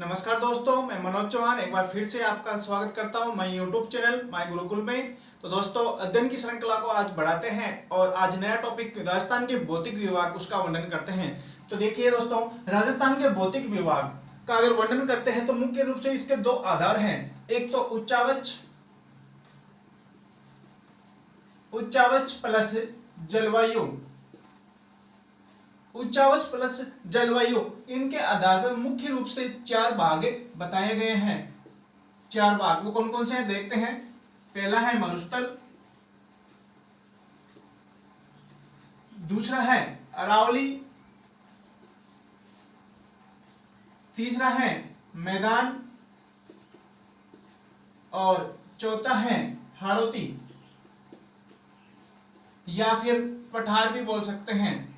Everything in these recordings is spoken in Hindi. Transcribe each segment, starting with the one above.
नमस्कार दोस्तों, मैं मनोज चौहान एक बार फिर से आपका स्वागत करता हूं मैं यूट्यूब चैनल माय गुरुकुल में। तो दोस्तों, अध्ययन की श्रृंखला को आज बढ़ाते हैं और आज नया टॉपिक राजस्थान के भौतिक विभाग उसका वर्णन करते हैं। तो देखिए दोस्तों, राजस्थान के भौतिक विभाग का अगर वर्णन करते हैं तो मुख्य रूप से इसके दो आधार हैं। एक तो उच्चावच प्लस जलवायु, उच्चावच प्लस जलवायु, इनके आधार पर मुख्य रूप से चार भाग बताए गए हैं। चार भाग वो कौन कौन से हैं देखते हैं। पहला है मरुस्थल, दूसरा है अरावली, तीसरा है मैदान और चौथा है हाड़ौती या फिर पठार भी बोल सकते हैं।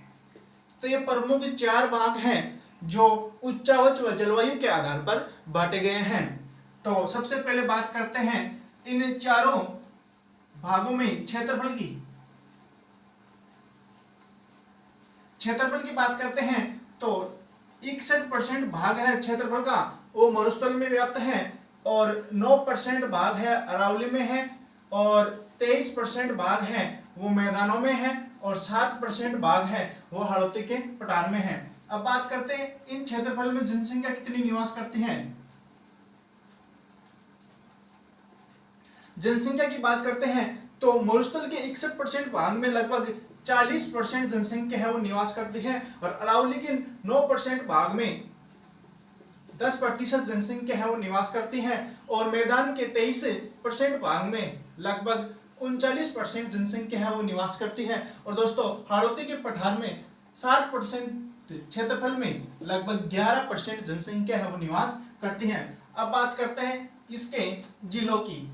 तो ये प्रमुख चार भाग हैं जो उच्चावच व जलवायु के आधार पर बांटे गए हैं। तो सबसे पहले बात करते हैं इन चारों भागों में क्षेत्रफल की बात करते हैं तो 61% भाग है क्षेत्रफल का वो मरुस्थल में व्याप्त है और 9% भाग है अरावली में है और 23% भाग है वो मैदानों में है और 7% भाग है वो हाड़ौती के पठार में है। अब बात करते हैं इन क्षेत्रफल में जनसंख्या कितनी निवास करती है। जनसंख्या की बात करते हैं तो मरुस्थल के 61% भाग में लगभग 40% जनसंख्या है वो निवास करती है और अरावली के 9% भाग में 10% जनसंख्या है वो निवास करती है और मैदान के 23% भाग में लगभग 39% जनसंख्या है वो निवास करती है। और दोस्तों, हाड़ौती के पठार में 7% क्षेत्रफल में लगभग 11% जनसंख्या है वो निवास करती है। अब बात करते हैं इसके जिलों की,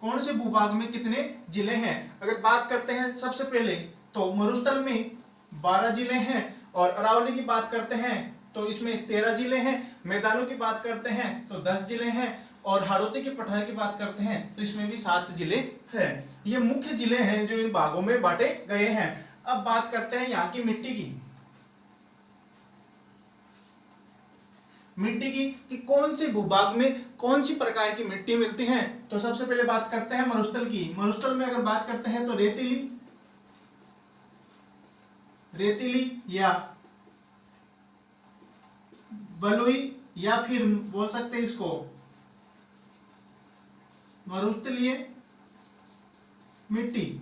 कौन से भूभाग में कितने जिले हैं। अगर बात करते हैं सबसे पहले तो मरुस्थल में 12 जिले हैं और अरावली की बात करते हैं तो इसमें 13 जिले हैं। मैदानों की बात करते हैं तो 10 जिले हैं और हाड़ौती के पठार की बात करते हैं तो इसमें भी 7 जिले हैं। ये मुख्य जिले हैं जो इन भागों में बांटे गए हैं। अब बात करते हैं यहाँ की मिट्टी की कि कौन से भूभाग में कौन सी प्रकार की मिट्टी मिलती है। तो सबसे पहले बात करते हैं मरुस्थल की। मरुस्थल में अगर बात करते हैं तो रेतीली या बलुई या फिर बोल सकते हैं इसको मरुस्थलीय मिट्टी।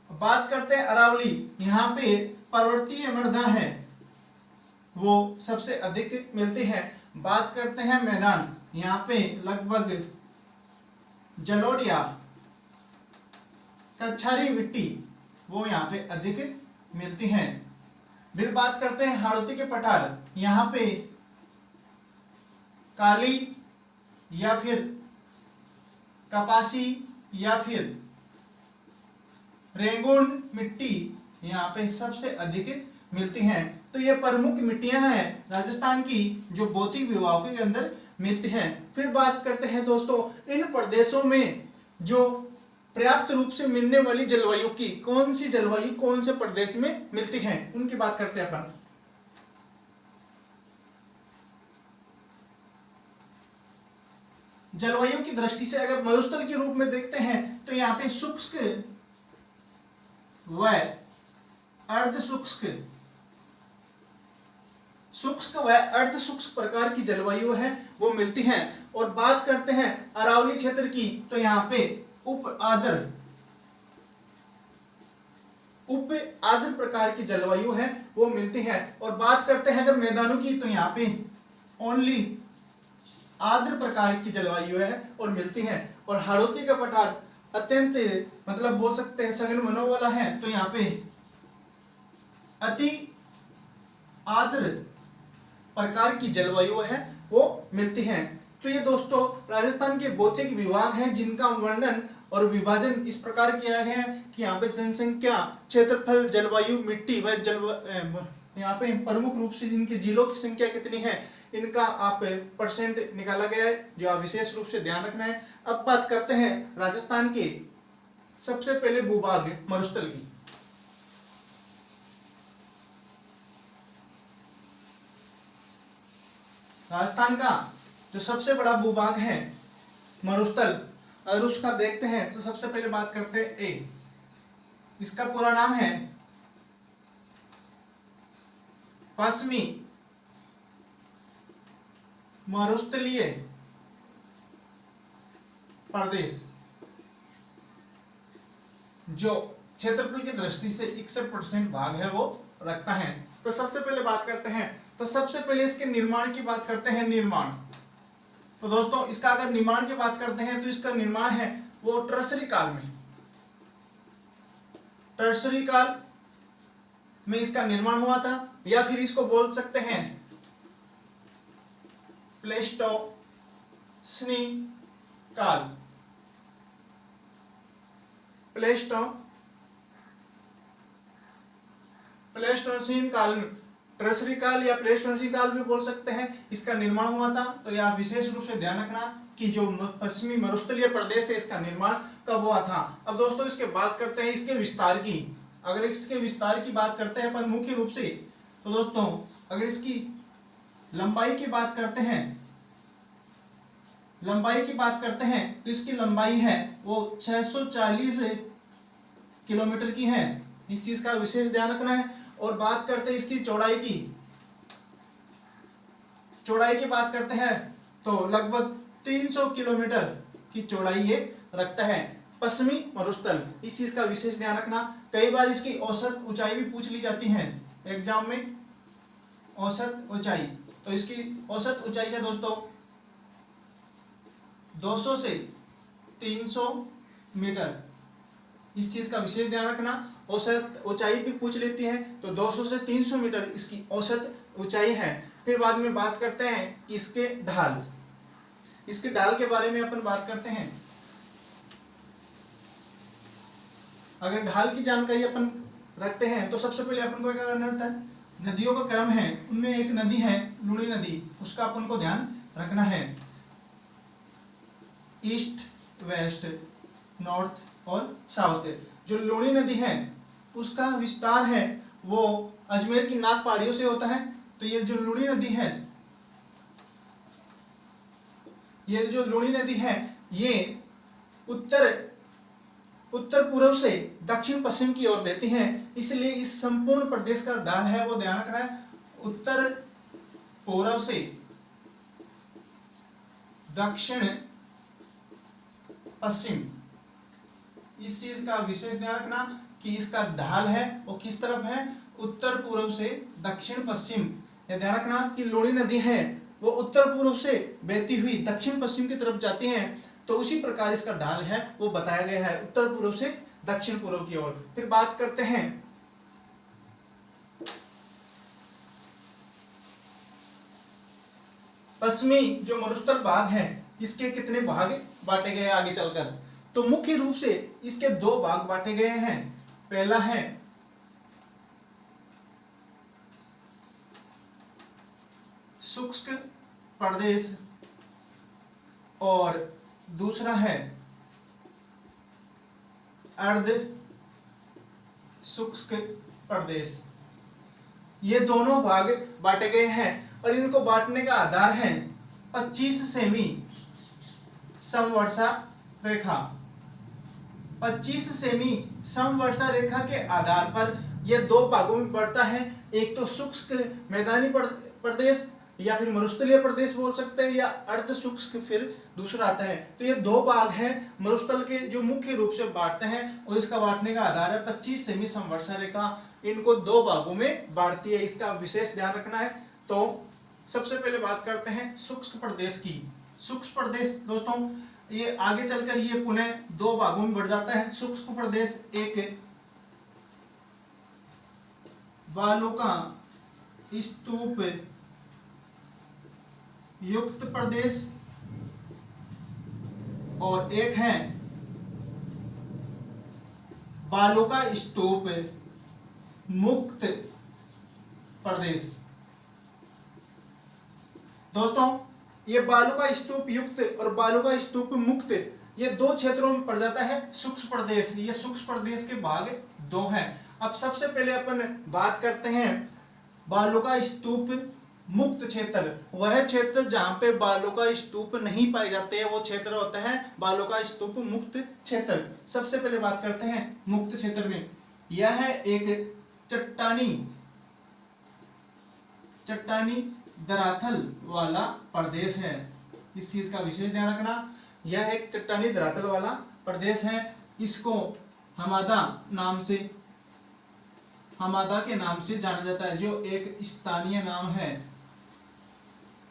बात करते हैं अरावली, यहाँ पे पर्वतीय मृदा है वो सबसे अधिक मिलती है। बात करते हैं मैदान, यहाँ पे लगभग जलोढ़ कछारी मिट्टी वो यहाँ पे अधिक मिलती है। फिर बात करते हैं हाड़ौती के पठार, यहाँ पे काली या फिर कपासी या फिर रेंगुन मिट्टी यहाँ पे सबसे अधिक मिलती हैं। तो ये प्रमुख मिट्टियां हैं राजस्थान की जो भौतिक विभागों के अंदर मिलती हैं। फिर बात करते हैं दोस्तों इन प्रदेशों में जो पर्याप्त रूप से मिलने वाली जलवायु की, कौन सी जलवायु कौन से प्रदेश में मिलती है उनकी बात करते हैं अपन। जलवायु की दृष्टि से अगर मरुस्थल के रूप में देखते हैं तो यहाँ पे शुष्क व अर्ध शुष्क प्रकार की जलवायु है वो मिलती है। और बात करते हैं अरावली क्षेत्र की तो यहाँ पे उप आर्द्र प्रकार की जलवायु है वो मिलती है। और बात करते हैं अगर मैदानों की तो यहाँ पे ओनली आर्द्र प्रकार की जलवायु है और मिलती है। और हाड़ौती का पठार अत्यंत मतलब बोल सकते हैं सघन वनों वाला है तो यहाँ पे अति आर्द्र प्रकार की जलवायु है वो मिलती है। तो ये दोस्तों राजस्थान के भौतिक विभाग हैं जिनका वर्णन और विभाजन इस प्रकार किया गया है कि यहाँ पे जनसंख्या, क्षेत्रफल, जलवायु, मिट्टी व यहाँ पे प्रमुख रूप से इनके जिलों की संख्या कितनी है इनका आप परसेंट निकाला गया है जो आप विशेष रूप से ध्यान रखना है। अब बात करते हैं राजस्थान के सबसे पहले भूभाग मरुस्थल की। राजस्थान का जो सबसे बड़ा भूभाग है मरुस्थल, अगर उसका देखते हैं तो सबसे पहले बात करते हैं ए, इसका पूरा नाम है पश्चिमी मरुस्थलीय प्रदेश, जो क्षेत्रफल की दृष्टि से 61% भाग है वो रखता है। तो सबसे पहले बात करते हैं, तो सबसे पहले इसके निर्माण की बात करते हैं। निर्माण, तो दोस्तों इसका अगर निर्माण की बात करते हैं तो इसका निर्माण है वो टर्सरी काल में, टर्सरी काल में इसका निर्माण हुआ था, या फिर इसको बोल सकते हैं प्लेस्टोसीन काल। प्लेस्टोसीन काल, टर्सरी काल या प्लेस्टोसीन काल भी बोल सकते हैं, इसका निर्माण हुआ था। तो यह विशेष रूप से ध्यान रखना कि जो पश्चिमी मरुस्थलीय प्रदेश है इसका निर्माण कब हुआ था। अब दोस्तों इसके बात करते हैं इसके विस्तार की। अगर इसके विस्तार की बात करते हैं अपन मुख्य रूप से, तो दोस्तों अगर इसकी लंबाई की बात करते हैं, लंबाई की बात करते हैं तो इसकी लंबाई है वो 640 किलोमीटर की है, इस चीज का विशेष ध्यान रखना है। और बात करते हैं इसकी चौड़ाई की, चौड़ाई की बात करते हैं तो लगभग 300 किलोमीटर की चौड़ाई ये रखता है पश्चिमी मरुस्थल, इस चीज का विशेष ध्यान रखना। कई बार इसकी औसत ऊंचाई भी पूछ ली जाती है एग्जाम में, औसत ऊंचाई, तो इसकी औसत ऊंचाई है दोस्तों 200 से 300 मीटर, इस चीज का विशेष ध्यान रखना। औसत ऊंचाई भी पूछ लेती है, तो 200 से 300 मीटर इसकी औसत ऊंचाई है। फिर बाद में बात करते हैं इसके ढाल, इसके ढाल के बारे में अपन बात करते हैं। अगर ढाल की जानकारी अपन रखते हैं तो सबसे पहले अपन को क्या करना होता है, नदियों का क्रम है, उनमें एक नदी है लूणी नदी, उसका अपन को ध्यान रखना है। ईस्ट, वेस्ट, नॉर्थ और साउथ, जो लूणी नदी है उसका विस्तार है वो अजमेर की नाग पहाड़ियों से होता है। तो ये जो लूणी नदी है, ये जो लूणी नदी है ये उत्तर पूर्व से दक्षिण पश्चिम की ओर बहती है, इसलिए इस संपूर्ण प्रदेश का ढाल है वो ध्यान रखना है उत्तर पूर्व से दक्षिण पश्चिम, इस चीज का विशेष ध्यान रखना कि इसका ढाल है वो किस तरफ है, उत्तर पूर्व से दक्षिण पश्चिम। यह ध्यान रखना कि लूणी नदी है वो उत्तर पूर्व से बहती हुई दक्षिण पश्चिम की तरफ जाती है, तो उसी प्रकार इसका ढाल है वो बताया गया है उत्तर पूर्व से दक्षिण पूर्व की ओर। फिर बात करते हैं पश्चिमी जो मरुस्थल भाग है इसके कितने भाग बांटे गए आगे चलकर, तो मुख्य रूप से इसके दो भाग बांटे गए हैं। पहला है शुष्क प्रदेश और दूसरा है अर्ध शुष्क प्रदेश। ये दोनों भाग बांटे गए हैं और इनको बांटने का आधार है 25 सेमी समवर्षा रेखा। 25 सेमी समवर्षा रेखा के आधार पर यह दो भागों में बढ़ता है, एक तो शुष्क मैदानी प्रदेश या फिर मरुस्थलीय प्रदेश बोल सकते हैं, या अर्ध शुष्क फिर दूसरा आता है। तो ये दो भाग हैं मरुस्थल के जो मुख्य रूप से बांटते हैं, और इसका बांटने का आधार है 25 सेमी समवर्षा रेखा, इनको दो भागों में बांटती है, इसका विशेष ध्यान रखना है। तो सबसे पहले बात करते हैं शुष्क प्रदेश की। शुष्क प्रदेश दोस्तों ये आगे चलकर ये पुनः दो भागों में बढ़ जाता है। शुष्क प्रदेश एक बालू का स्तूप युक्त प्रदेश और एक है बालू का स्तूप मुक्त प्रदेश। दोस्तों ये बालू का स्तूप युक्त और बालू का स्तूप मुक्त ये दो क्षेत्रों में पड़ जाता है शुष्क प्रदेश। ये शुष्क प्रदेश के भाग दो हैं। अब सबसे पहले अपन बात करते हैं बालू का स्तूप मुक्त क्षेत्र, वह क्षेत्र जहां पे बालों का स्तूप नहीं पाए जाते हैं वो क्षेत्र होता है बालों का स्तूप मुक्त क्षेत्र। सबसे पहले बात करते हैं मुक्त क्षेत्र में। यह है एक चट्टानी धरातल वाला प्रदेश है। इस चीज का विशेष ध्यान रखना, यह एक चट्टानी धरातल वाला प्रदेश है। इसको हमादा के नाम से जाना जाता है, जो एक स्थानीय नाम है।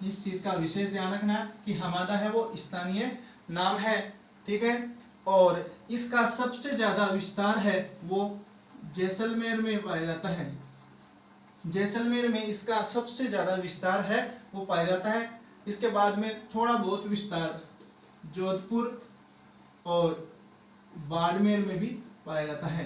इस चीज का विशेष ध्यान रखना कि हमादा है वो स्थानीय नाम है, ठीक है। और इसका सबसे ज्यादा विस्तार है वो जैसलमेर में पाया जाता है। जैसलमेर में इसका सबसे ज्यादा विस्तार है वो पाया जाता है। इसके बाद में थोड़ा बहुत विस्तार जोधपुर और बाड़मेर में भी पाया जाता है।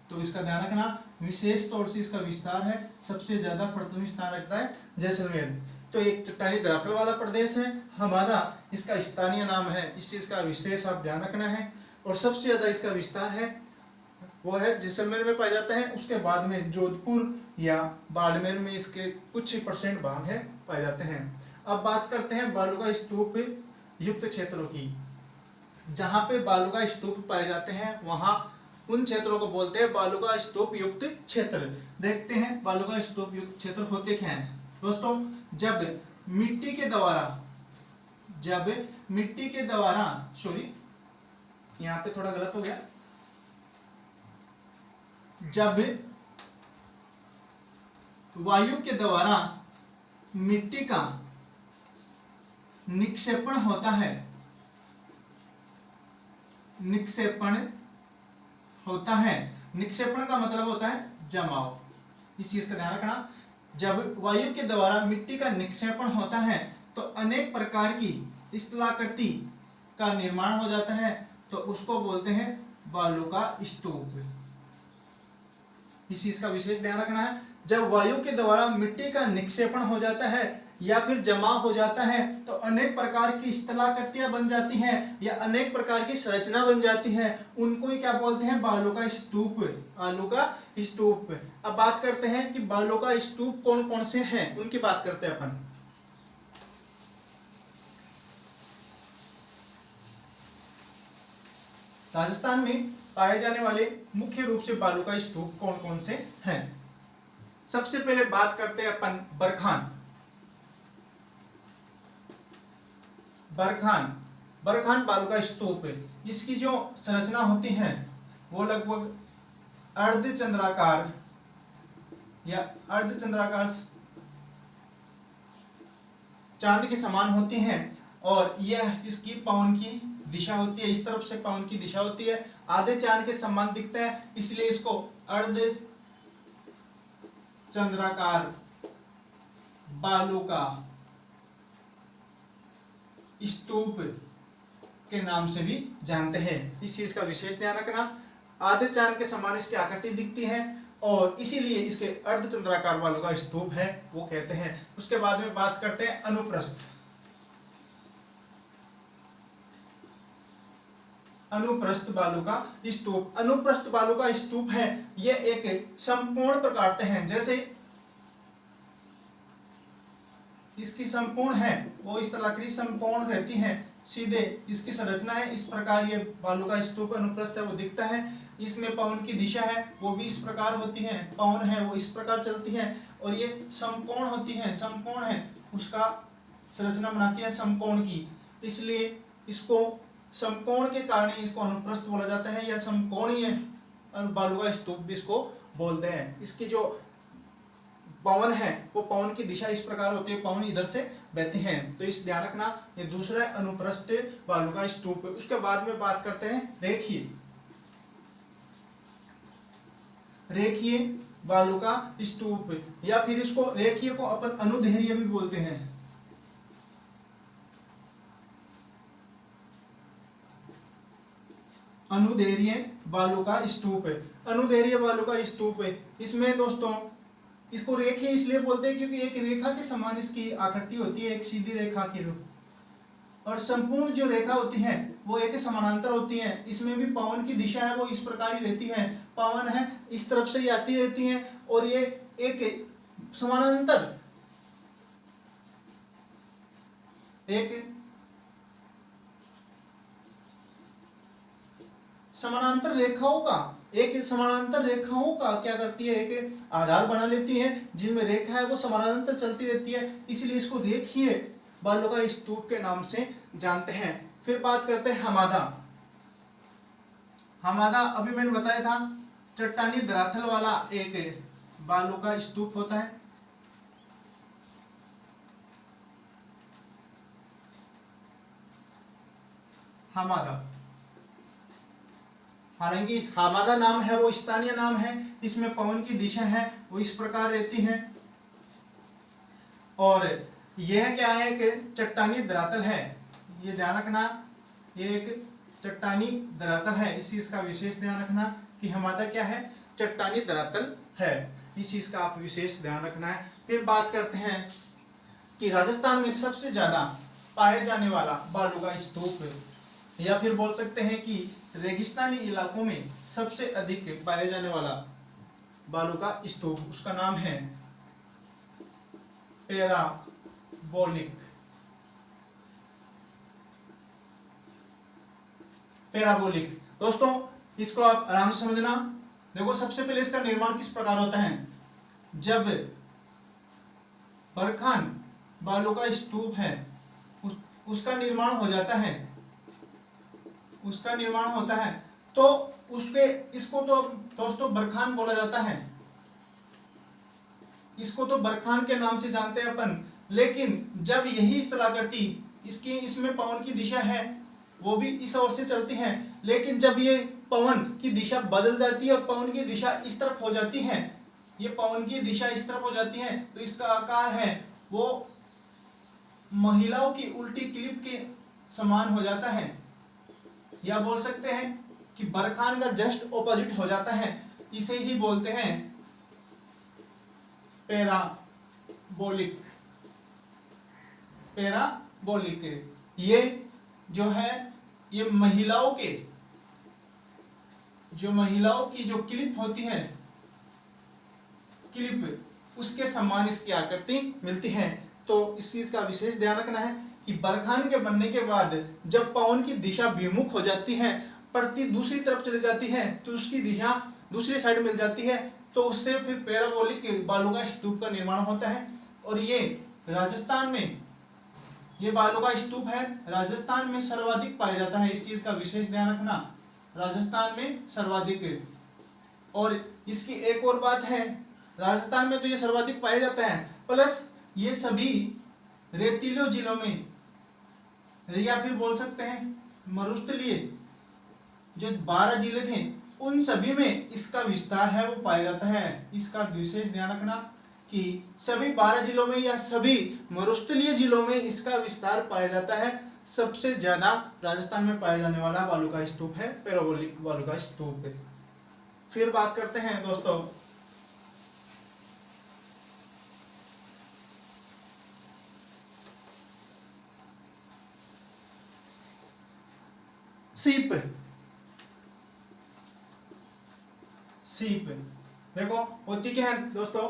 तो इसका ध्यान रखना, विशेष तौर से इसका विस्तार है, सबसे ज्यादा प्रथम स्थान रखता है जैसलमेर। तो एक चट्टानी धरातल वाला प्रदेश है, हमारा इसका स्थानीय नाम है, इस चीज का विशेष आप ध्यान रखना है। और सबसे ज्यादा इसका विस्तार है वो है जैसलमेर में पाया जाता है। उसके बाद में जोधपुर या बाड़मेर में इसके कुछ % भाग है पाए जाते हैं। अब बात करते हैं बालू का स्तूप युक्त क्षेत्रों की। जहां पे बालू का स्तूप पाए जाते हैं वहां उन क्षेत्रों को बोलते हैं बालू का स्तूप युक्त क्षेत्र। देखते हैं बालू का स्तूप युक्त क्षेत्र होते क्या हैं दोस्तों। जब मिट्टी के द्वारा सॉरी यहाँ पे थोड़ा गलत हो गया, जब वायु के द्वारा मिट्टी का निक्षेपण होता है, निक्षेपण का मतलब होता है जमाव। इस चीज का ध्यान रखना, जब वायु के द्वारा मिट्टी का निक्षेपण होता है तो अनेक प्रकार की स्थलाकृति का निर्माण हो जाता है, तो उसको बोलते हैं बालू का स्तूप। इस चीज का विशेष ध्यान रखना है, जब वायु के द्वारा मिट्टी का निक्षेपण हो जाता है या फिर जमाव हो जाता है तो अनेक प्रकार की स्थलाकृतियां बन जाती हैं या अनेक प्रकार की संरचना बन जाती है, उनको ही क्या बोलते हैं बालू का स्तूप। बालू का स्तूप। अब बात करते हैं कि बालू का स्तूप कौन कौन से हैं, उनकी बात करते हैं अपन। राजस्थान में पाए जाने वाले मुख्य रूप से बालू का स्तूप कौन कौन से हैं। सबसे पहले बात करते हैं अपन बरखान बालू का स्तूप। इसकी जो संरचना होती है वो लगभग अर्धचंद्राकार चांद के समान होती हैं और यह इसकी पवन की दिशा होती है, इस तरफ से पवन की दिशा होती है, आधे चांद के समान दिखता है, इसलिए इसको अर्धचंद्राकार बालू का स्तूप के नाम से भी जानते हैं। इस चीज का विशेष ध्यान रखना, आधे चांद के समान इसकी आकृति दिखती है और इसीलिए इसके अर्धचंद्राकार बालू का स्तूप है वो कहते हैं। उसके बाद में बात करते हैं अनुप्रस्थ बालू का स्तूप। अनुप्रस्थ बालू का स्तूप है ये एक संपूर्ण प्रकार हैं, जैसे इसकी संपूर्ण है वो इस तलाकड़ी संपूर्ण रहती है, सीधे इसकी संरचना है इस प्रकार। ये बालू का स्तूप अनुप्रस्थ है वो दिखता है, इसमें पवन की दिशा है वो भी इस प्रकार होती है, पवन है वो इस प्रकार चलती है और ये समकोण होती है, समकोण है उसका संरचना बनाती है समकोण की, इसलिए इसको समकोण के कारण इसको अनुप्रस्थ बोला जाता है या समकोणीय बालू का स्तूप भी इसको बोलते हैं। इसकी जो पवन है वो पवन की दिशा इस प्रकार होती है, पवन इधर से बहती है, तो इस ध्यान रखना। ये दूसरा है अनुप्रस्थ बालू का स्तूप। उसके बाद में बात करते हैं रेखीय बालू का स्तूप, या फिर इसको रेखीय को अपन अनुदैर्घ्य भी बोलते हैं। अनुदैर्घ्य बालू का स्तूप है, अनुदैर्घ्य बालू का स्तूप है। इसमें दोस्तों इसको रेखीय इसलिए बोलते हैं क्योंकि एक रेखा के समान इसकी आकृति होती है, एक सीधी रेखा के रूप, और संपूर्ण जो रेखा होती है वो एक समानांतर होती है। इसमें भी पवन की दिशा है वो इस प्रकार ही रहती है, पवन है इस तरफ से आती रहती है और ये एक समानांतर एक समानांतर रेखाओं का क्या करती है, एक आधार बना लेती है, जिनमें रेखा है वो समानांतर चलती रहती है, इसलिए इसको रेखीय बालों का स्तूप के नाम से जानते हैं। फिर बात करते हैं हमादा अभी मैंने बताया था चट्टानी धरातल वाला एक बालों का स्तूप होता है। हमादा, हालांकि हमादा नाम है वो स्थानीय नाम है, इसमें पवन की दिशा है वो इस प्रकार रहती है, और यह क्या है कि चट्टानी धरातल है, ये ध्यान रखना, ये एक चट्टानी धरातल है, इस चीज का विशेष ध्यान रखना कि हमादा क्या है, चट्टानी धरातल है, इस चीज का आप विशेष ध्यान रखना है। फिर बात करते हैं कि राजस्थान में सबसे ज्यादा पाए जाने वाला बालू का स्तूप, या फिर बोल सकते हैं कि रेगिस्तानी इलाकों में सबसे अधिक पाए जाने वाला बालू का स्तूप, उसका नाम है पैराबोलिक। दोस्तों इसको आप आराम से समझना। देखो सबसे पहले इसका निर्माण किस प्रकार होता है, जब बरखान बालू का स्तूप है उसका निर्माण हो जाता है, तो इसको तो दोस्तों बरखान बोला जाता है, इसको तो बरखान के नाम से जानते हैं अपन। लेकिन जब यही स्थलाकृति इसमें पवन की दिशा है वो भी इस ओर से चलती है, लेकिन जब ये पवन की दिशा बदल जाती है और पवन की दिशा इस तरफ हो जाती है, ये पवन की दिशा इस तरफ हो जाती है, तो इसका आकार है वो महिलाओं की उल्टी क्लिप के समान हो जाता है, या बोल सकते हैं कि बरखान का जस्ट ऑपोजिट हो जाता है, इसे ही बोलते हैं पैराबोलिक। ये जो है ये महिलाओं की जो क्लिप होती है, क्लिप उसके समान इसकी आकृति मिलती है। तो इस चीज का विशेष ध्यान रखना है कि बरखान के बनने के बाद जब पवन की दिशा विमुख हो जाती है, प्रति दूसरी तरफ चली जाती है, तो उसकी दिशा दूसरी साइड मिल जाती है, तो उससे फिर पैराबोलिक बालू का स्तूप का निर्माण होता है। और ये राजस्थान में, ये बालू का स्तूप है राजस्थान में सर्वाधिक पाया जाता है, इस चीज का विशेष ध्यान रखना, राजस्थान में सर्वाधिक। और इसकी एक और बात है, राजस्थान में तो ये सर्वाधिक पाया जाता है, प्लस ये सभी रेतीले जिलों में, या फिर बोल सकते हैं मरुस्थलीय जो 12 जिले थे उन सभी में इसका विस्तार है वो पाया जाता है। इसका विशेष ध्यान रखना कि सभी 12 जिलों में या सभी मरुस्थलीय जिलों में इसका विस्तार पाया जाता है। सबसे ज्यादा राजस्थान में पाया जाने वाला बालू का स्तूप है पैराबोलिक बालू का स्तूप। फिर बात करते हैं दोस्तों सीप। देखो होती क्या है दोस्तों,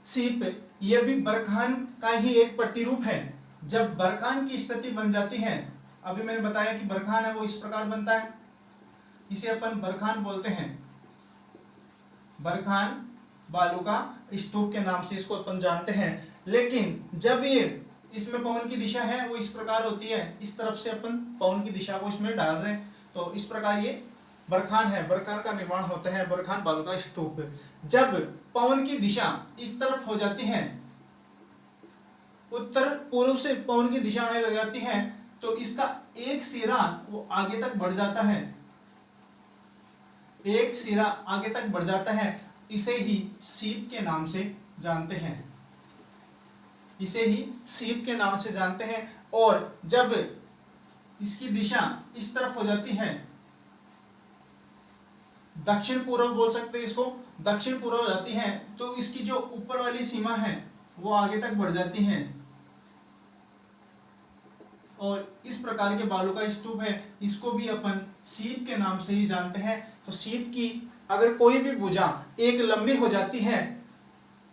सीप ये भी बरखान का ही एक प्रतिरूप है। जब बरखान की स्थिति बन जाती है, अभी मैंने बताया कि बरखान है वो इस प्रकार बनता है, इसे अपन बरखान बोलते हैं, बरखान बालू का स्तूप के नाम से इसको अपन जानते हैं। लेकिन जब ये इसमें पवन की दिशा है वो इस प्रकार होती है, इस तरफ से अपन पवन की दिशा को इसमें डाल रहे हैं, तो इस प्रकार ये बरखान है, बरखान का निर्माण होता है, बरखान बालू का स्तूप। जब पवन की दिशा इस तरफ हो जाती है, उत्तर पूर्व से पवन की दिशा आने लग जाती है, तो इसका एक सिरा वो आगे तक बढ़ जाता है, एक सिरा आगे तक बढ़ जाता है, इसे ही सीप के नाम से जानते हैं, इसे ही सीप के नाम से जानते हैं। और जब इसकी दिशा इस तरफ हो जाती है, दक्षिण पूर्व बोल सकते हैं इसको, दक्षिण पूर्व हो जाती है, तो इसकी जो ऊपर वाली सीमा है वो आगे तक बढ़ जाती है, और इस प्रकार के बालू का स्तूप है, इसको भी अपन सीप के नाम से ही जानते हैं। तो सीप की अगर कोई भी भुजा एक लंबी हो जाती है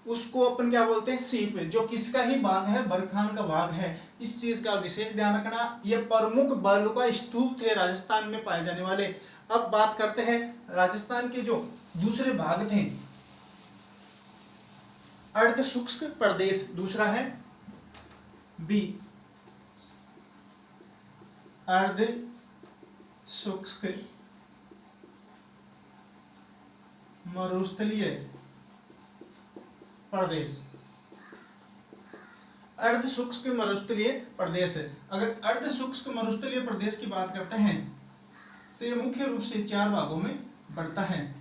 उसको अपन क्या बोलते हैं, सीप, जो किसका ही भाग है, बरखान का भाग है। इस चीज का विशेष ध्यान रखना। ये प्रमुख बालू का स्तूप थे राजस्थान में पाए जाने वाले। अब बात करते हैं राजस्थान के जो दूसरे भाग थे, अर्ध शुष्क प्रदेश दूसरा है बी, अर्ध शुष्क मरुस्थलीय प्रदेश। अर्ध शुष्क मरुस्थलीय प्रदेश है। अगर अर्ध शुष्क मरुस्थलीय प्रदेश की बात करते हैं तो ये मुख्य रूप से 4 भागों में बढ़ता है।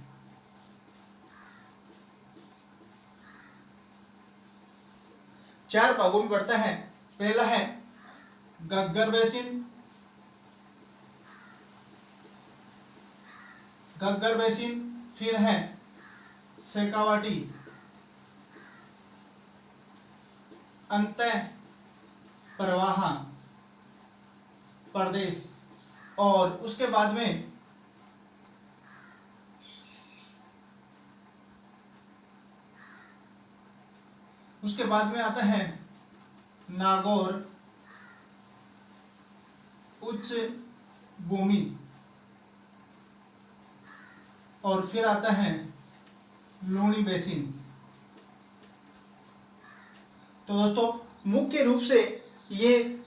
चार भागों में बढ़ता है। पहला है घग्गर बेसिन, घग्गर बेसिन, फिर है शेखावाटी, अंतः प्रवाह प्रदेश, और उसके बाद में आता है नागौर उच्च भूमि, और फिर आता है लूणी बेसिन। तो दोस्तों मुख्य रूप से ये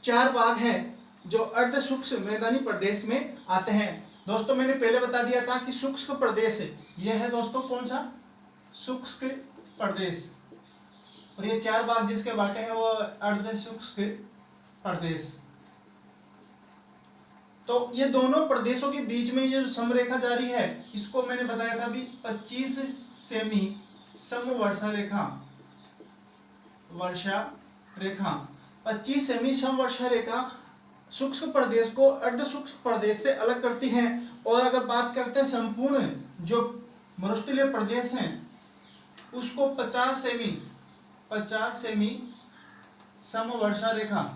4 भाग हैं जो अर्ध शुष्क मैदानी प्रदेश में आते हैं। दोस्तों मैंने पहले बता दिया था कि शुष्क प्रदेश है, यह है दोस्तों कौन सा, शुष्क प्रदेश, और ये 4 भाग जिसके बाटे हैं वो अर्ध शुष्क प्रदेश। तो ये दोनों प्रदेशों के बीच में ये जो समरेखा जारी है, इसको मैंने बताया था अभी 25 सेमी समवर्षा रेखा, वर्षा रेखा, 25 सेमी समवर्षा रेखा शुष्क प्रदेश को अर्ध शुष्क प्रदेश से अलग करती है। और अगर बात करते हैं संपूर्ण जो मरुस्थलीय प्रदेश हैं उसको 50 सेमी समवर्षा रेखा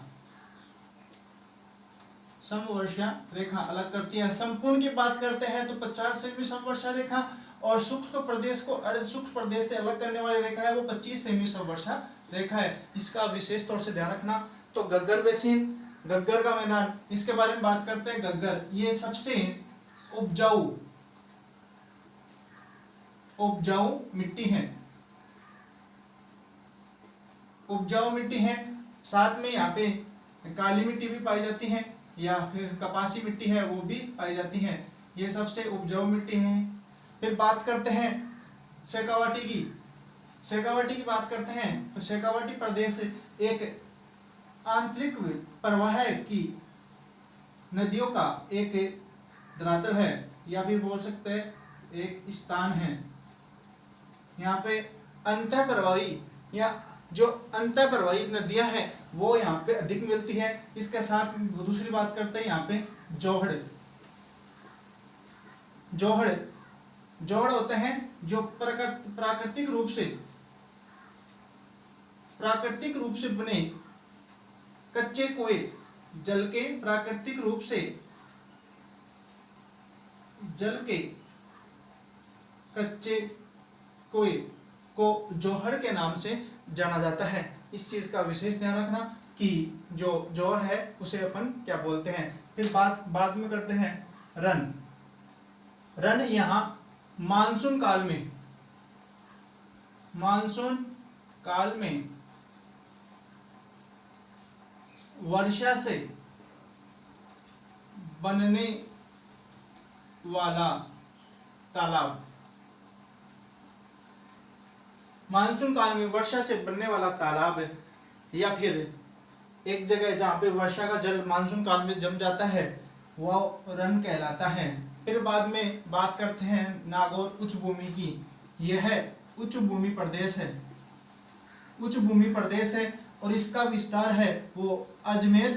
अलग करती है। संपूर्ण की बात करते हैं तो 50 सेमी समवर्षा रेखा, और शुष्क प्रदेश को अर्ध शुष्क प्रदेश से अलग करने वाली रेखा है वो 25 सेमी समवर्षा रेखा है। इसका विशेष तौर से ध्यान रखना। तो घग्गर बेसिन, घग्गर का मैदान, इसके बारे में बात करते हैं। घग्गर ये सबसे उपजाऊ मिट्टी है, उपजाऊ मिट्टी है। साथ में यहाँ पे काली मिट्टी भी पाई जाती है, या फिर कपासी मिट्टी है वो भी पाई जाती है। ये सबसे उपजाऊ मिट्टी है। फिर बात करते हैं शेखावाटी की। शेखावाटी की बात करते हैं तो शेखावाटी प्रदेश एक आंतरिक प्रवाह की नदियों का एक धरातल है, या भी बोल सकते हैं एक स्थान है। यहाँ पे अंतः प्रवाही या जो अंतः प्रवाही नदियां हैं वो यहाँ पे अधिक मिलती है। इसके साथ दूसरी बात करते हैं यहाँ पे जोहड़ होते हैं जो प्राकृतिक रूप से बने कच्चे कुएं, जल के कच्चे कुएं को जोहड़ के नाम से जाना जाता है। इस चीज का विशेष ध्यान रखना कि जो जोहड़ है उसे अपन क्या बोलते हैं। फिर बाद में करते हैं रन यहाँ मानसून काल में वर्षा से बनने वाला तालाब, मानसून काल में वर्षा से बनने वाला तालाब, या फिर एक जगह जहाँ पे वर्षा का जल मानसून काल में जम जाता है वह रन कहलाता है। फिर बाद में बात करते हैं नागौर उच्च भूमि की। यह उच्च भूमि प्रदेश है और इसका विस्तार है वो अजमेर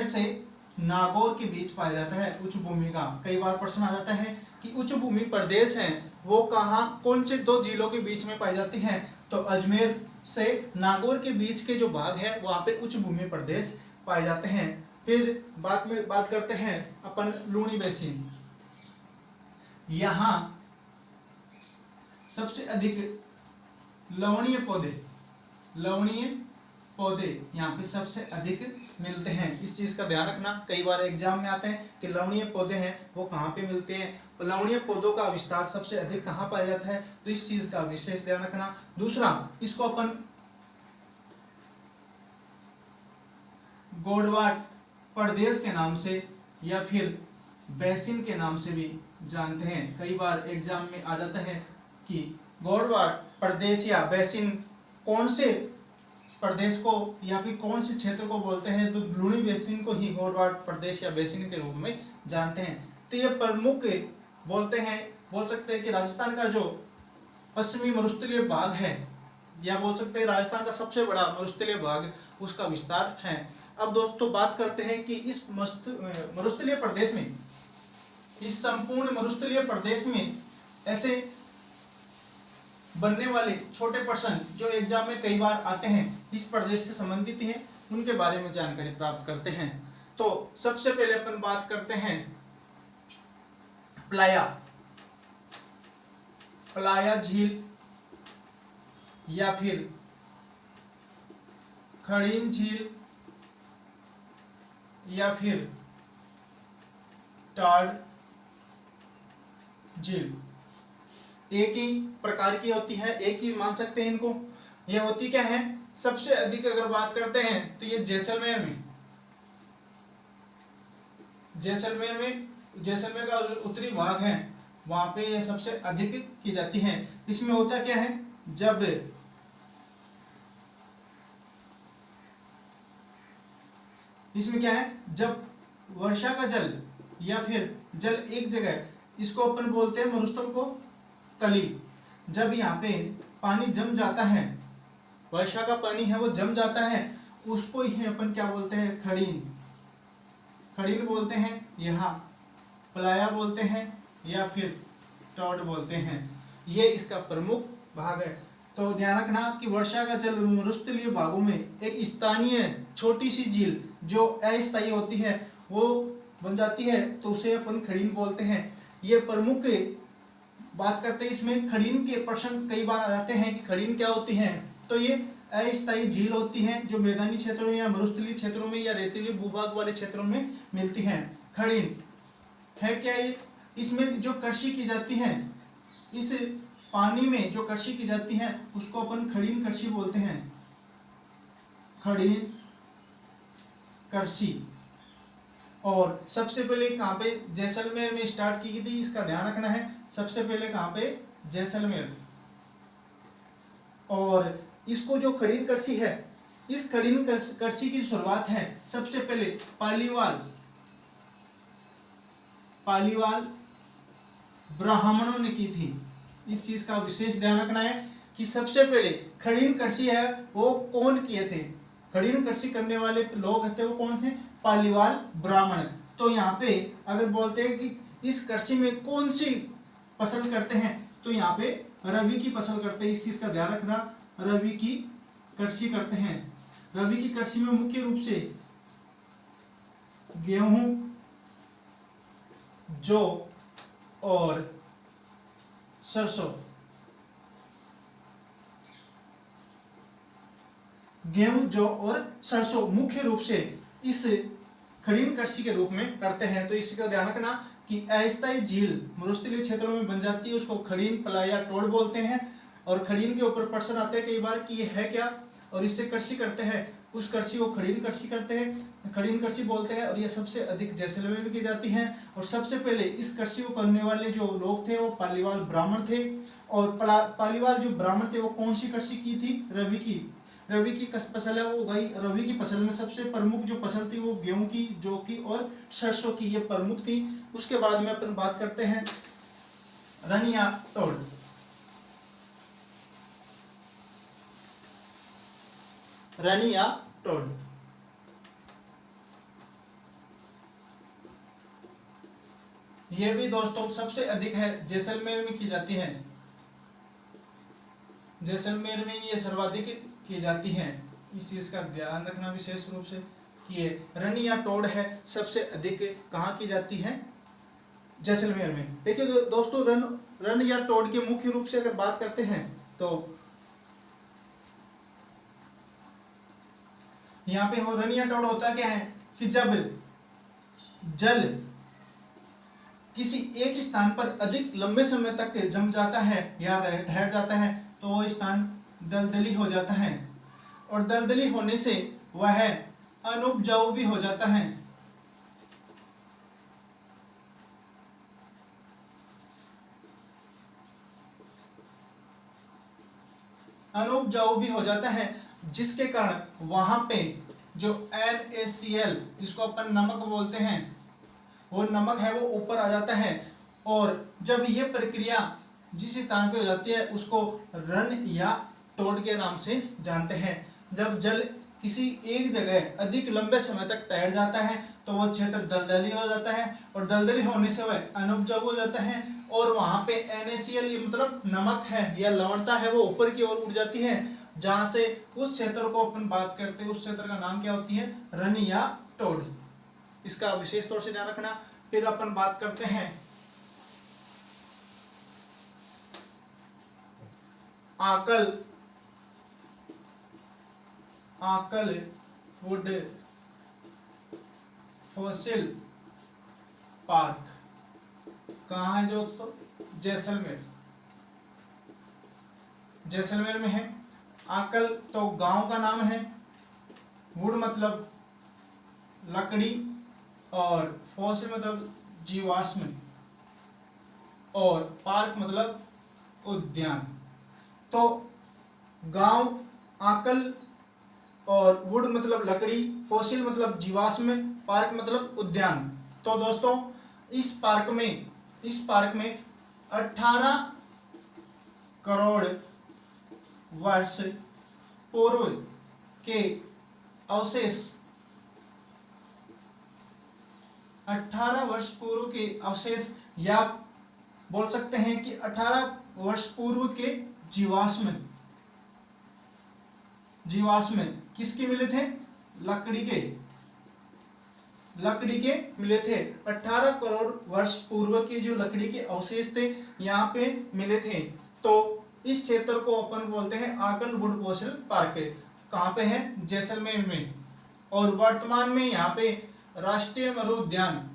से नागौर के बीच पाया जाता है। उच्च भूमि का कई बार प्रश्न आ जाता है कि उच्च भूमि प्रदेश है वो कौन से 2 जिलों के बीच में पाई जाती हैं। तो अजमेर से नागौर के बीच के जो भाग है वहां पे उच्च भूमि प्रदेश पाए जाते हैं। फिर बात करते हैं अपन लूणी बेसिन। यहाँ सबसे अधिक लवणीय पौधे यहाँ पे सबसे अधिक मिलते हैं। इस चीज का ध्यान रखना, कई बार एग्जाम में आते हैं कि लवणीय पौधे हैं वो कहाँ पे मिलते हैं, और लवणीय पौधों का विस्तार सबसे अधिक कहाँ पाया जाता है, तो इस चीज का विशेष ध्यान रखना। दूसरा, इसको अपन गोडवाट प्रदेश के नाम से या फिर बेसिन के नाम से भी जानते हैं। कई बार एग्जाम में आ जाता है कि गोडवाट प्रदेश या बेसिन कौन से प्रदेश को या फिर कौन से क्षेत्र को बोलते हैं, तो लुनी बेसिन को ही गोडवाट प्रदेश या बेसिन के रूप में जानते हैं। तो ये प्रमुख बोल सकते हैं कि राजस्थान का जो पश्चिमी मरुस्थलीय भाग है, या बोल सकते हैं राजस्थान का सबसे बड़ा मरुस्थलीय भाग, उसका विस्तार है। अब दोस्तों बात करते हैं कि इस मरुस्थलीय प्रदेश में, इस संपूर्ण मरुस्थलीय प्रदेश में ऐसे बनने वाले छोटे प्रश्न जो एग्जाम में कई बार आते हैं, इस प्रदेश से संबंधित हैं, उनके बारे में जानकारी प्राप्त करते हैं। तो सबसे पहले अपन बात करते हैं प्लाया झील या फिर खड़ीन झील या फिर टाड़ झील। एक ही प्रकार की होती है, एक ही मान सकते हैं इनको। ये होती क्या है, सबसे अधिक अगर बात करते हैं तो ये जैसलमेर का उत्तरी भाग है, वहां पे ये सबसे अधिक की जाती है। इसमें होता क्या है, जब वर्षा का जल या फिर जल एक जगह, इसको अपन बोलते हैं मरुस्थल को तली, जब यहाँ पे पानी जम जाता है, वर्षा का पानी है वो जम जाता है, उसको ही अपन क्या बोलते हैं, खड़ीन बोलते हैं, यहाँ प्लाया बोलते हैं या फिर टॉड बोलते हैं। ये इसका प्रमुख भाग है। तो ध्यान रखना कि वर्षा का जल मरुस्थलीय भागों में एक स्थानीय छोटी सी झील जो अस्थायी होती है वो बन जाती है, तो उसे अपन खड़ीन बोलते हैं। ये प्रमुख बात करते हैं, इसमें खड़ीन के प्रश्न कई बार आ जाते हैं कि खड़ीन क्या होती है, तो ये अस्थायी झील होती है जो मैदानी क्षेत्रों में या मरुस्थलीय क्षेत्रों में या रेतीली भूभाग वाले क्षेत्रों में मिलती हैं। खड़ीन है क्या ये, इसमें जो कृषि की जाती है, इस पानी में जो कृषि की जाती है उसको अपन खड़ीन कृषि बोलते हैं, खड़ीन कृषि। और सबसे पहले कहाँ पे, जैसलमेर में स्टार्ट की गई थी, इसका ध्यान रखना है। सबसे पहले कहाँ पे, जैसलमेर। और इसको जो खड़ीन कृषि है, इस खड़ीन कृषि की शुरुआत है सबसे पहले पालीवाल ब्राह्मणों ने की थी। इस चीज का विशेष ध्यान रखना है कि सबसे पहले खड़ीन कृषि है वो कौन किए थे, खड़ीन कृषि करने वाले लोग थे वो कौन थे, पालीवाल ब्राह्मण। तो यहाँ पे अगर बोलते हैं कि इस कृषि में कौन सी फसल करते हैं, तो यहाँ पे रबी की फसल करते हैं। इस चीज का ध्यान रखना, रबी की कृषि करते हैं। रबी की कृषि में मुख्य रूप से गेहूं, जौ और सरसों, गेहूं, जौ और सरसों मुख्य रूप से इस खड़ीन कृषि के रूप में करते हैं। तो इसका ध्यान रखना कि अस्थायी झील मरुस्थलीय क्षेत्रों में बन जाती है, उसको खड़ीन, प्लाया, टोड बोलते हैं। और खड़ीन के ऊपर प्रश्न आते हैं कई बार कि ये है क्या, और इससे कृषि करते हैं, उस कृषि को खड़ीन कृषि करते हैं, खड़ीन कृषि बोलते हैं। और ये सबसे अधिक जैसलमेर में की जाती है। और सबसे पहले इस कृषि को करने वाले जो लोग थे वो पालीवाल ब्राह्मण थे। और पालीवाल जो ब्राह्मण थे वो कौन सी कृषि की थी, रबी की फसल है वो उगाई। रबी की फसल में सबसे प्रमुख जो फसल थी वो गेहूं की, जौ की और सरसों की, ये प्रमुख थी। उसके बाद में अपन बात करते हैं रनिया टोड। रनिया टोड ये भी दोस्तों सबसे अधिक है, जैसलमेर में की जाती है। जैसलमेर में ये सर्वाधिक की जाती है। इस चीज का ध्यान रखना विशेष रूप से कि ये रनिया टोड है, सबसे अधिक कहाँ की जाती है, जैसलमेर में। देखिए दोस्तों, रन या टोड के मुख्य रूप से अगर बात करते हैं तो यहाँ पे रन या टोड होता क्या है कि जब जल किसी एक स्थान पर अधिक लंबे समय तक जम जाता है या ठहर जाता है तो वो स्थान दलदली हो जाता है, और दलदली होने से वह अनउपजाऊ भी हो जाता है। अनउपजाऊ भी हो जाता है, जिसके कारण वहां पे जो NaCl जिसको अपन नमक बोलते हैं, वो नमक है वो ऊपर आ जाता है। और जब ये प्रक्रिया जिस स्थान पे हो जाती है उसको रन या टोड के नाम से जानते हैं। जब जल किसी एक जगह अधिक लंबे समय तक ठहर जाता है तो वह क्षेत्र दलदली हो जाता है, और दलदली होने से वह अनउपजाऊ हो जाता है, और वहां पे NaCl ये मतलब नमक है या लवणता है वो ऊपर की ओर उड़ जाती है, जहां से उस क्षेत्र को अपन बात करते हैं उस क्षेत्र का नाम क्या होती है, रन या टोड। इसका विशेष तौर से ध्यान रखना। फिर अपन बात करते हैं आकल वुड फॉसिल पार्क कहाँ है दोस्तों, जैसलमेर में है। आकल तो गांव का नाम है, वुड मतलब लकड़ी, और फॉसिल मतलब जीवाश्म, और पार्क मतलब उद्यान। तो गांव आकल और वुड मतलब लकड़ी, फॉसिल मतलब जीवाश्म, पार्क मतलब उद्यान। तो दोस्तों इस पार्क में 18 करोड़ वर्ष पूर्व के अवशेष 18 वर्ष पूर्व के अवशेष, या बोल सकते हैं कि 18 वर्ष पूर्व के जीवाश्म किसके मिले थे, लकड़ी के मिले थे। 18 करोड़ वर्ष पूर्व के जो लकड़ी के अवशेष थे यहाँ पे मिले थे। तो इस क्षेत्र को अपन बोलते हैं आकल वुड फॉसिल पार्क। कहाँ पे है, जैसलमेर में। और वर्तमान में यहाँ पे राष्ट्रीय मरु उद्यान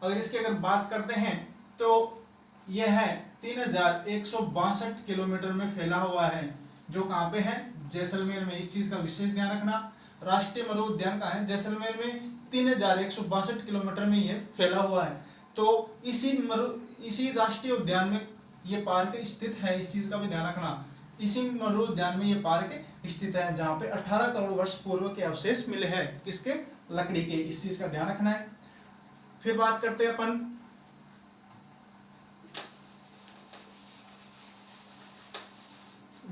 अगर इसकी अगर बात करते हैं तो यह है 3162 किलोमीटर में फैला हुआ है, जो कहाँ पे है, जैसलमेर में। इस चीज का विशेष ध्यान रखना। राष्ट्रीय मरु उद्यान कहाँ है, जैसलमेर में। 3162 किलोमीटर में यह फैला हुआ है। तो इसी राष्ट्रीय उद्यान में ये पार्क स्थित है, इस चीज का भी ध्यान रखना। इसी मरु उद्यान में ये पार्क स्थित है जहाँ पे 18 करोड़ वर्ष पूर्व के अवशेष मिले हैं, किसके, लकड़ी के। इस चीज का ध्यान रखना है। फिर बात करते हैं अपन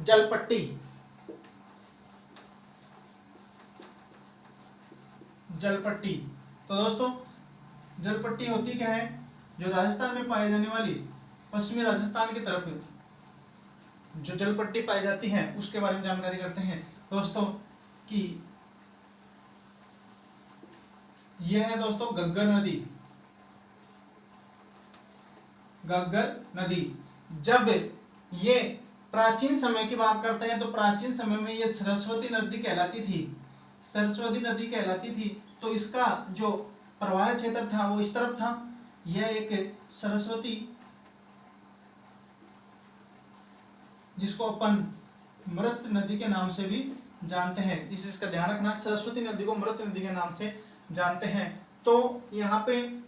जलपट्टी। तो दोस्तों जलपट्टी होती क्या है, जो राजस्थान में पाई जाने वाली, पश्चिमी राजस्थान की तरफ जो जलपट्टी पाई जाती है उसके बारे में जानकारी करते हैं दोस्तों। कि यह है दोस्तों घग्गर नदी। जब ये प्राचीन समय की बात करते हैं तो प्राचीन समय में ये सरस्वती नदी कहलाती थी। तो इसका जो प्रवाह क्षेत्र था वो इस तरफ था। यह एक सरस्वती, जिसको अपन मृत नदी के नाम से भी जानते हैं, इसका ध्यान रखना। सरस्वती नदी को मृत नदी के नाम से जानते हैं। तो यहाँ पे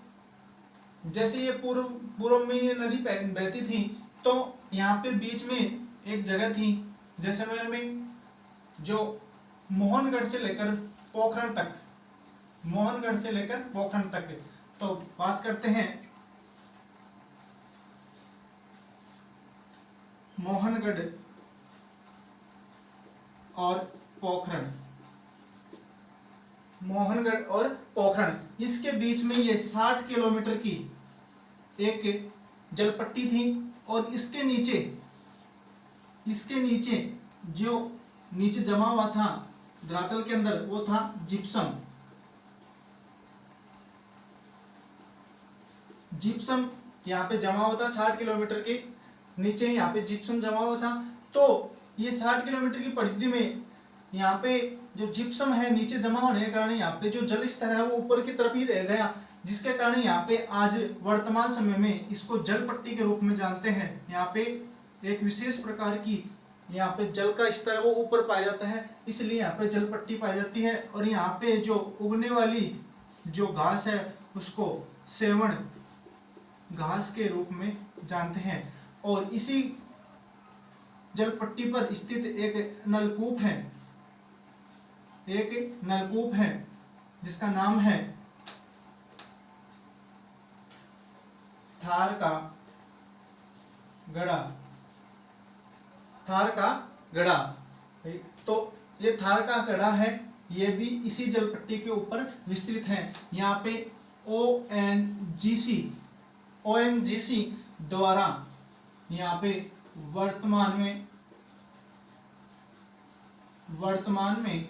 जैसे ये पूर्व में ये नदी बहती थी, तो यहाँ पे बीच में एक जगह थी जैसलमेर में, जो मोहनगढ़ से लेकर पोखरण तक। तो बात करते हैं मोहनगढ़ और पोखरण, इसके बीच में ये 60 किलोमीटर की एक जलपट्टी थी। और इसके नीचे जो नीचे जमा हुआ था धरातल के अंदर वो था जिप्सम। जिप्सम यहाँ पे जमा हुआ था 60 किलोमीटर के नीचे, यहाँ पे जिप्सम जमा हुआ था। तो ये 60 किलोमीटर की परिधि में यहाँ पे जो जिप्सम है नीचे जमा होने के कारण यहाँ पे जो जल स्तर है वो ऊपर की तरफ ही रह गया, जिसके कारण यहाँ पे आज वर्तमान समय में इसको जल पट्टी के रूप में जानते हैं। यहाँ पे एक विशेष प्रकार की यहाँ पे जल का स्तर वो ऊपर पाया जाता है, इसलिए यहाँ पे जल पट्टी पाई जाती है। और यहाँ पे जो उगने वाली जो घास है उसको सेवण घास के रूप में जानते हैं। और इसी जल पट्टी पर स्थित एक नलकूप है जिसका नाम है थार का गड़ा। थार का गड़ा, तो ये थार का गड़ा है, ये भी इसी जल पट्टी के ऊपर विस्तृत है। यहाँ पे ONGC द्वारा यहाँ पे वर्तमान में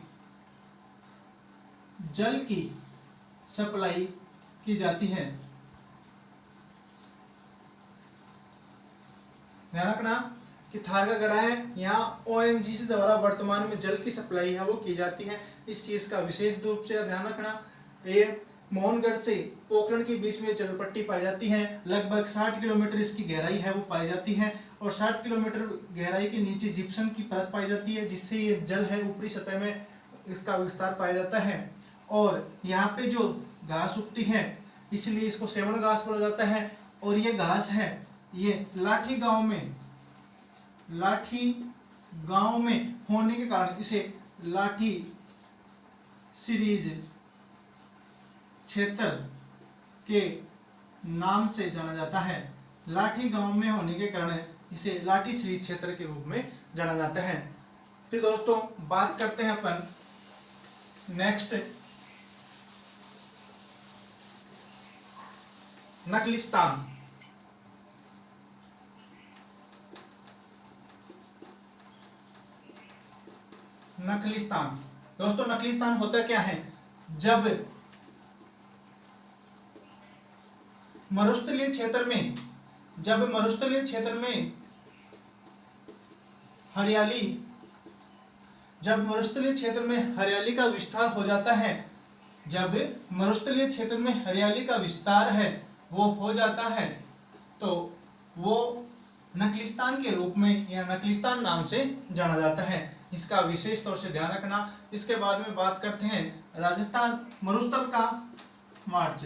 जल की सप्लाई की जाती है। ध्यान रखना कि थार का गड़ा है, यहाँ ONGC द्वारा वर्तमान में जल की सप्लाई है वो की जाती है। इस चीज का विशेष रूप से ध्यान रखना। ये मोहनगढ़ से पोखरण के बीच में जल पट्टी पाई जाती है। लगभग 60 किलोमीटर इसकी गहराई है वो पाई जाती है, और 60 किलोमीटर गहराई के नीचे जिप्सम की परत पाई जाती है, जिससे ये जल है ऊपरी सतह में इसका विस्तार पाया जाता है। और यहाँ पे जो घास उगती है इसलिए इसको सेवण घास बोला जाता है। और ये घास है ये लाठी गांव में होने के कारण इसे लाठी सीरीज क्षेत्र के नाम से जाना जाता है। लाठी गांव में होने के कारण इसे लाठी सीरीज क्षेत्र के रूप में जाना जाता है। फिर दोस्तों बात करते हैं अपन नेक्स्ट नखलिस्तान। नखलिस्तान दोस्तों, नखलिस्तान होता क्या है? जब मरुस्थलीय क्षेत्र में हरियाली का विस्तार हो जाता है, जब मरुस्थलीय क्षेत्र में हरियाली का विस्तार है वो हो जाता है, तो वो नखलिस्तान के रूप में या नखलिस्तान नाम से जाना जाता है। इसका विशेष तौर से ध्यान रखना। इसके बाद में बात करते हैं राजस्थान मरुस्थल का मार्च।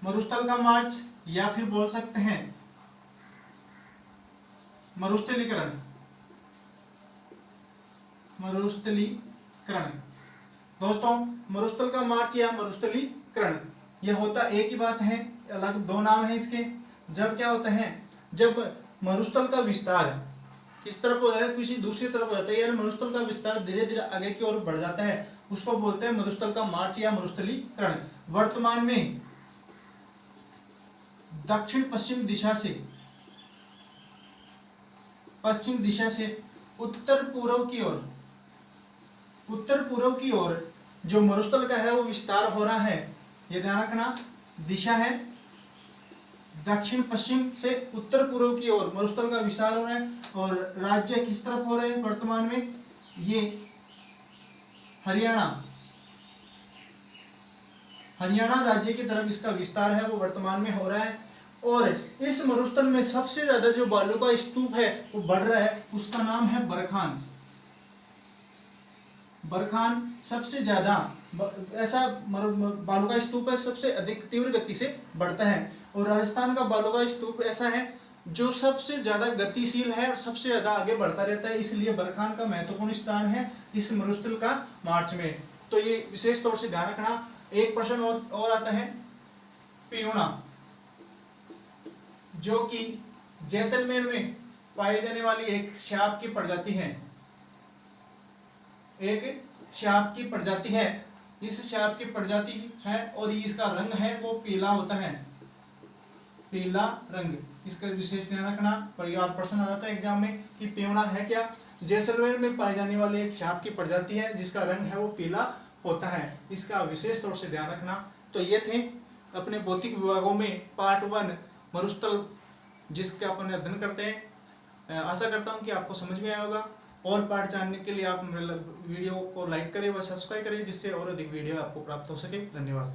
मरुस्थल का मार्च या फिर बोल सकते हैं मरुस्थलीकरण। दोस्तों मरुस्थल का मार्च या मरुस्थलीकरण यह होता एक ही बात है, अलग दो नाम है इसके। जब क्या होता है, जब मरुस्थल का विस्तार किस तरफ हो जाता है, किसी दूसरी तरफ हो जाता है, यानी मरुस्थल का विस्तार धीरे धीरे आगे की ओर बढ़ जाता है, उसको बोलते हैं मरुस्थल का मार्च या मरुस्थलीकरण। वर्तमान में दक्षिण पश्चिम दिशा से उत्तर पूर्व की ओर जो मरुस्थल का है वो विस्तार हो रहा है। ये ध्यान रखना, दिशा है दक्षिण पश्चिम से उत्तर पूर्व की ओर मरुस्थल का विस्तार हो रहा है। और राज्य किस तरफ हो रहे हैं वर्तमान में? ये हरियाणा राज्य की तरफ इसका विस्तार है वो वर्तमान में हो रहा है। और इस मरुस्थल में सबसे ज्यादा जो बालू का स्तूप है वो बढ़ रहा है, उसका नाम है बरखान। बरखान सबसे ज्यादा ऐसा बालू का स्तूप है, सबसे अधिक तीव्र गति से बढ़ता है। और राजस्थान का बालू का स्तूप ऐसा है जो सबसे ज्यादा गतिशील है और सबसे ज्यादा आगे बढ़ता रहता है, इसलिए बरखान का महत्वपूर्ण स्थान है इस मरुस्थल का मार्च में। तो ये विशेष तौर से ध्यान रखना। एक प्रश्न और आता है पियूना, जो कि जैसलमेर में पाई जाने वाली एक श्याप की प्रजाति है, इस श्याप की प्रजाति है और इसका रंग है वो पीला होता है, पीला रंग। इसका विशेष ध्यान रखना, परिवार प्रश्न आ जाता है एग्जाम में कि पेवड़ा है क्या। जैसलमेर में पाई जाने वाली एक श्याप की प्रजाति है जिसका रंग है वो पीला होता है, इसका विशेष तौर से ध्यान रखना। तो ये थे अपने भौतिक विभागों में पार्ट 1 मरुस्थल जिसका अपन अध्ययन करते हैं। आशा करता हूँ कि आपको समझ में आया होगा। और पार्ट जानने के लिए आप मेरे वीडियो को लाइक करें व सब्सक्राइब करें जिससे और अधिक वीडियो आपको प्राप्त हो सके। धन्यवाद।